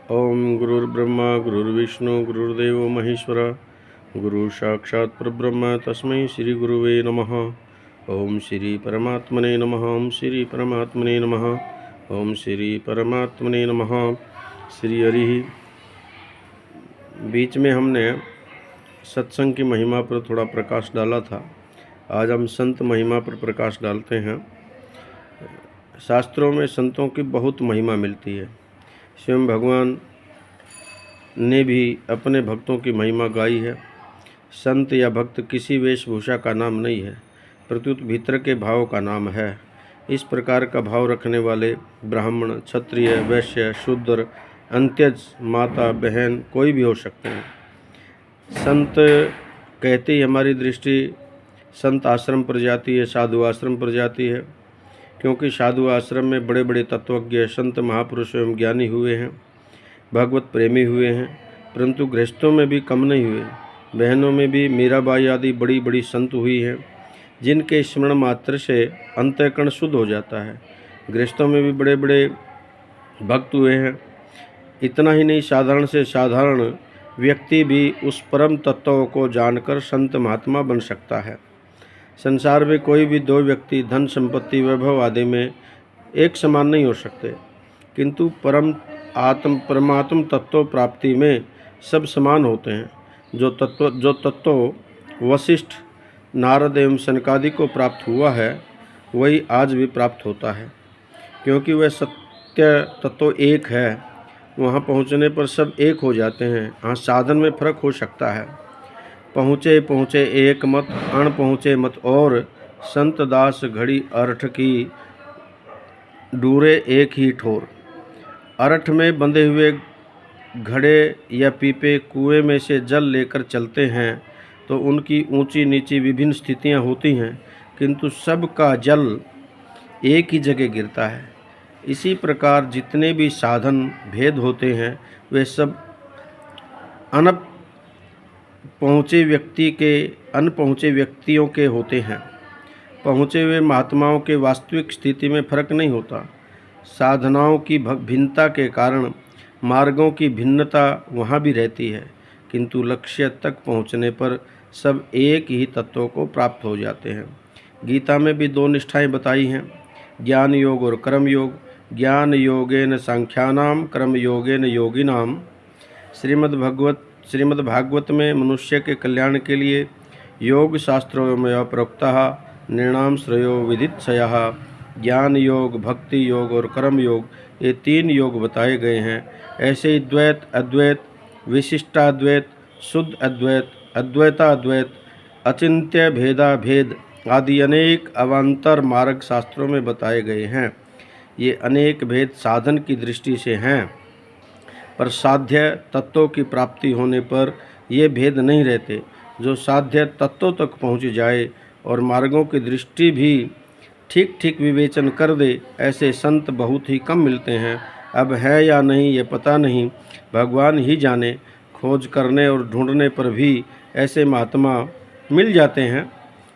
ओम गुरुर्ब्रह्मा गुरुर्विष्णु गुरुर्देव महेश्वर गुरु साक्षात् परब्रह्म तस्मै श्री गुरुवे नमः। ओम श्री परमात्मने नमः। ओम श्री परमात्मने नमः। ओम श्री परमात्मने नमः। श्री हरि। बीच में हमने सत्संग की महिमा पर थोड़ा प्रकाश डाला था। आज हम संत महिमा पर प्रकाश डालते हैं। शास्त्रों में संतों की बहुत महिमा मिलती है। स्वयं भगवान ने भी अपने भक्तों की महिमा गाई है। संत या भक्त किसी वेशभूषा का नाम नहीं है, प्रत्युत भीतर के भाव का नाम है। इस प्रकार का भाव रखने वाले ब्राह्मण, क्षत्रिय, वैश्य, शूद्र, अंत्यज, माता, बहन कोई भी हो सकते हैं। संत कहते ही हमारी दृष्टि संत आश्रम पर जाती है, साधु आश्रम पर जाती है, क्योंकि साधु आश्रम में बड़े बड़े तत्वज्ञ संत महापुरुष एवं ज्ञानी हुए हैं, भगवत प्रेमी हुए हैं। परंतु गृहस्थों में भी कम नहीं हुए। बहनों में भी मीराबाई आदि बड़ी बड़ी संत हुई हैं, जिनके स्मरण मात्र से अंतःकरण शुद्ध हो जाता है। गृहस्थों में भी बड़े बड़े भक्त हुए हैं। इतना ही नहीं, साधारण से साधारण व्यक्ति भी उस परम तत्व को जानकर संत महात्मा बन सकता है। संसार में कोई भी दो व्यक्ति धन संपत्ति वैभव आदि में एक समान नहीं हो सकते, किंतु परमात्म तत्व प्राप्ति में सब समान होते हैं। जो तत्व वशिष्ठ, नारद एवं सनकादि को प्राप्त हुआ है, वही आज भी प्राप्त होता है, क्योंकि वह सत्य तत्व एक है। वहाँ पहुँचने पर सब एक हो जाते हैं। हाँ, साधन में फर्क हो सकता है। पहुँचे पहुँचे एक मत, अण पहुँचे मत और। संत दास घड़ी अर्थ की, डूरे एक ही ठोर। अर्थ में बंधे हुए घड़े या पीपे कुएं में से जल लेकर चलते हैं तो उनकी ऊंची नीची विभिन्न स्थितियां होती हैं, किंतु सब का जल एक ही जगह गिरता है। इसी प्रकार जितने भी साधन भेद होते हैं, वे सब अनपहुँचे व्यक्तियों के होते हैं। पहुँचे हुए महात्माओं के वास्तविक स्थिति में फर्क नहीं होता। साधनाओं की भिन्नता के कारण मार्गों की भिन्नता वहाँ भी रहती है, किंतु लक्ष्य तक पहुँचने पर सब एक ही तत्व को प्राप्त हो जाते हैं। गीता में भी दो निष्ठाएं बताई हैं, ज्ञान योग और कर्म योग। ज्ञान योगेन सांख्यानाम, कर्म योगेन योगिनाम। श्रीमद् भागवत में मनुष्य के कल्याण के लिए योग शास्त्रों में प्रोक्तः निर्णाम श्रेयो विदित्सयः। ज्ञान योग, भक्ति योग और कर्म योग, ये तीन योग बताए गए हैं। ऐसे ही द्वैत, अद्वैत, विशिष्टाद्वैत, शुद्ध अद्वैत, अद्वैताद्वैत, अचिंत्य भेदा भेद आदि अनेक अवान्तर मार्ग शास्त्रों में बताए गए हैं। ये अनेक भेद साधन की दृष्टि से हैं, पर साध्य तत्वों की प्राप्ति होने पर ये भेद नहीं रहते। जो साध्य तत्वों तक पहुँच जाए और मार्गों की दृष्टि भी ठीक ठीक विवेचन कर दे, ऐसे संत बहुत ही कम मिलते हैं। अब है या नहीं ये पता नहीं, भगवान ही जाने। खोज करने और ढूंढने पर भी ऐसे महात्मा मिल जाते हैं।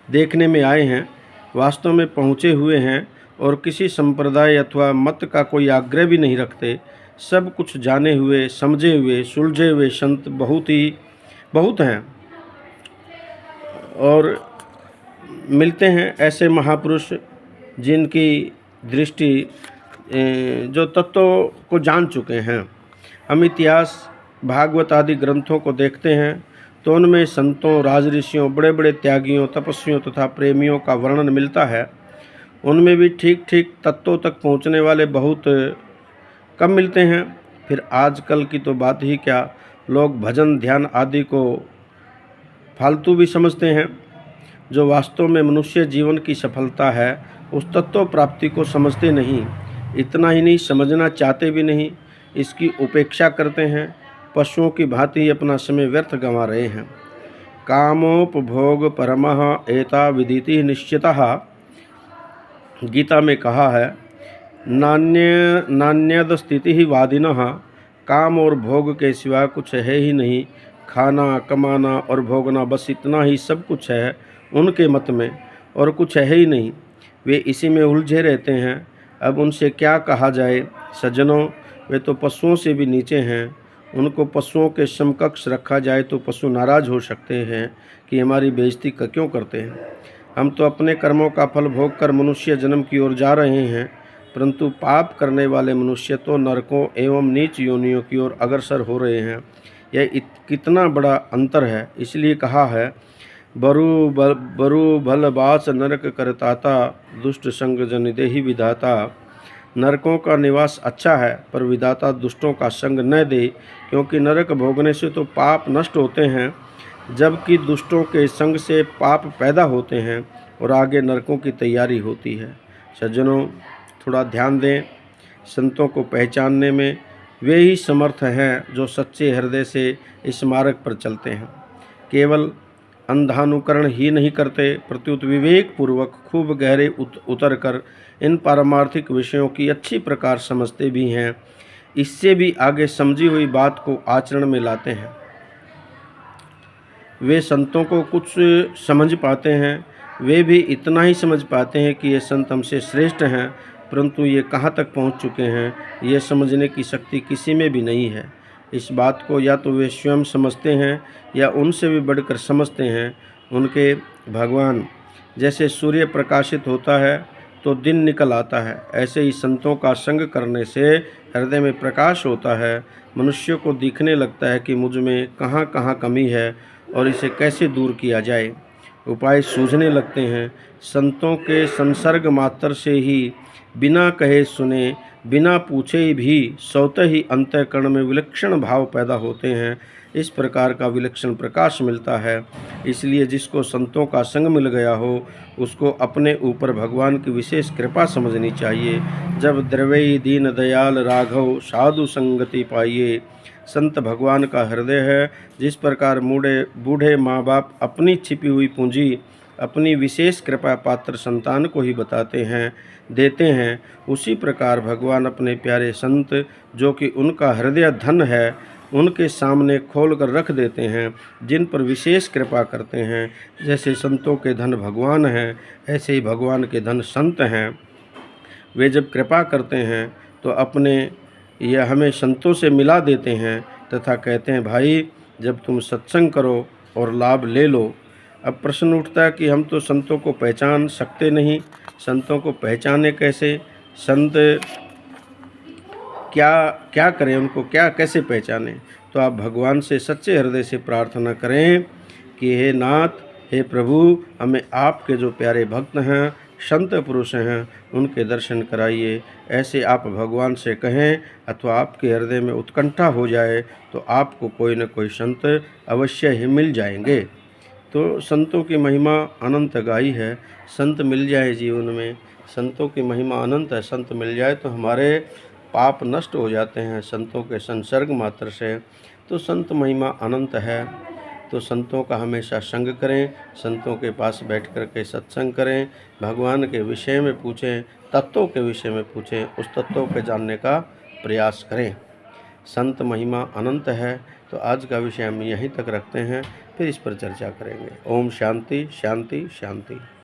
देखने में आए हैं, वास्तव में पहुँचे हुए हैं और किसी संप्रदाय अथवा मत का कोई आग्रह भी नहीं रखते। सब कुछ जाने हुए, समझे हुए, सुलझे हुए संत बहुत हैं और मिलते हैं ऐसे महापुरुष जिनकी दृष्टि जो तत्वों को जान चुके हैं। हम इतिहास, भागवत आदि ग्रंथों को देखते हैं तो उनमें संतों, राजऋषियों, बड़े बड़े त्यागियों, तपस्वियों तथा प्रेमियों का वर्णन मिलता है। उनमें भी ठीक ठीक तत्वों तक पहुंचने वाले बहुत कम मिलते हैं। फिर आजकल की तो बात ही क्या, लोग भजन ध्यान आदि को फालतू भी समझते हैं। जो वास्तव में मनुष्य जीवन की सफलता है, उस तत्व प्राप्ति को समझते नहीं। इतना ही नहीं, समझना चाहते भी नहीं, इसकी उपेक्षा करते हैं। पशुओं की भांति अपना समय व्यर्थ गंवा रहे हैं। कामोपभोग परमः एता विदिति निश्चितः। गीता में कहा है, नान्यद स्थिति ही वादिनः। काम और भोग के सिवा कुछ है ही नहीं। खाना, कमाना और भोगना, बस इतना ही सब कुछ है उनके मत में, और कुछ है ही नहीं। वे इसी में उलझे रहते हैं। अब उनसे क्या कहा जाए। सज्जनों, वे तो पशुओं से भी नीचे हैं। उनको पशुओं के समकक्ष रखा जाए तो पशु नाराज हो सकते हैं कि हमारी बेइज्जती क्यों करते हैं। हम तो अपने कर्मों का फल भोग कर मनुष्य जन्म की ओर जा रहे हैं, परंतु पाप करने वाले मनुष्य तो नरकों एवं नीच योनियों की ओर अग्रसर हो रहे हैं। यह कितना बड़ा अंतर है। इसलिए कहा है, बरु भल बास नरक करताता, दुष्ट संग जन देहि विधाता। नरकों का निवास अच्छा है, पर विधाता दुष्टों का संग न दे, क्योंकि नरक भोगने से तो पाप नष्ट होते हैं, जबकि दुष्टों के संग से पाप पैदा होते हैं और आगे नरकों की तैयारी होती है। सज्जनों, थोड़ा ध्यान दें। संतों को पहचानने में वे ही समर्थ हैं जो सच्चे हृदय से इस मार्ग पर चलते हैं। केवल अंधानुकरण ही नहीं करते, प्रत्युत विवेक पूर्वक खूब गहरे उतर कर इन पारमार्थिक विषयों की अच्छी प्रकार समझते भी हैं। इससे भी आगे समझी हुई बात को आचरण में लाते हैं। वे संतों को कुछ समझ पाते हैं, वे भी इतना ही समझ पाते हैं कि ये संत हमसे श्रेष्ठ हैं, परंतु ये कहाँ तक पहुँच चुके हैं ये समझने की शक्ति किसी में भी नहीं है। इस बात को या तो वे स्वयं समझते हैं या उनसे भी बढ़कर समझते हैं। उनके भगवान जैसे सूर्य प्रकाशित होता है तो दिन निकल आता है, ऐसे ही संतों का संग करने से हृदय में प्रकाश होता है। मनुष्य को दिखने लगता है कि मुझ में कहाँ कहाँ कमी है और इसे कैसे दूर किया जाए। उपाय सूझने लगते हैं। संतों के संसर्ग मात्र से ही बिना कहे सुने, बिना पूछे भी स्वतः ही अंतःकरण में विलक्षण भाव पैदा होते हैं। इस प्रकार का विलक्षण प्रकाश मिलता है। इसलिए जिसको संतों का संग मिल गया हो, उसको अपने ऊपर भगवान की विशेष कृपा समझनी चाहिए। जब द्रवई दीन दयाल राघव साधु संगति पाइए। संत भगवान का हृदय है। जिस प्रकार बूढ़े माँ बाप अपनी छिपी हुई पूंजी अपनी विशेष कृपा पात्र संतान को ही देते हैं, उसी प्रकार भगवान अपने प्यारे संत जो कि उनका हृदय धन है, उनके सामने खोल कर रख देते हैं, जिन पर विशेष कृपा करते हैं। जैसे संतों के धन भगवान हैं, ऐसे ही भगवान के धन संत हैं। वे जब कृपा करते हैं तो यह हमें संतों से मिला देते हैं तथा कहते हैं, भाई जब तुम सत्संग करो और लाभ ले लो। अब प्रश्न उठता है कि हम तो संतों को पहचान सकते नहीं, संतों को पहचाने कैसे? संत क्या करें, उनको कैसे पहचानें? तो आप भगवान से सच्चे हृदय से प्रार्थना करें कि हे नाथ, हे प्रभु, हमें आपके जो प्यारे भक्त हैं, संत पुरुष हैं, उनके दर्शन कराइए। ऐसे आप भगवान से कहें अथवा आपके हृदय में उत्कंठा हो जाए तो आपको कोई न कोई संत अवश्य ही मिल जाएंगे। तो संतों की महिमा अनंत गाई है। संत मिल जाए जीवन में, संतों की महिमा अनंत है। संत मिल जाए तो हमारे पाप नष्ट हो जाते हैं संतों के संसर्ग मात्र से। तो संत महिमा अनंत है। तो संतों का हमेशा संग करें, संतों के पास बैठ कर के सत्संग करें, भगवान के विषय में पूछें, तत्वों के विषय में पूछें, उस तत्वों के जानने का प्रयास करें। संत महिमा अनंत है। तो आज का विषय हम यहीं तक रखते हैं, फिर इस पर चर्चा करेंगे। ओम शांति शांति शांति।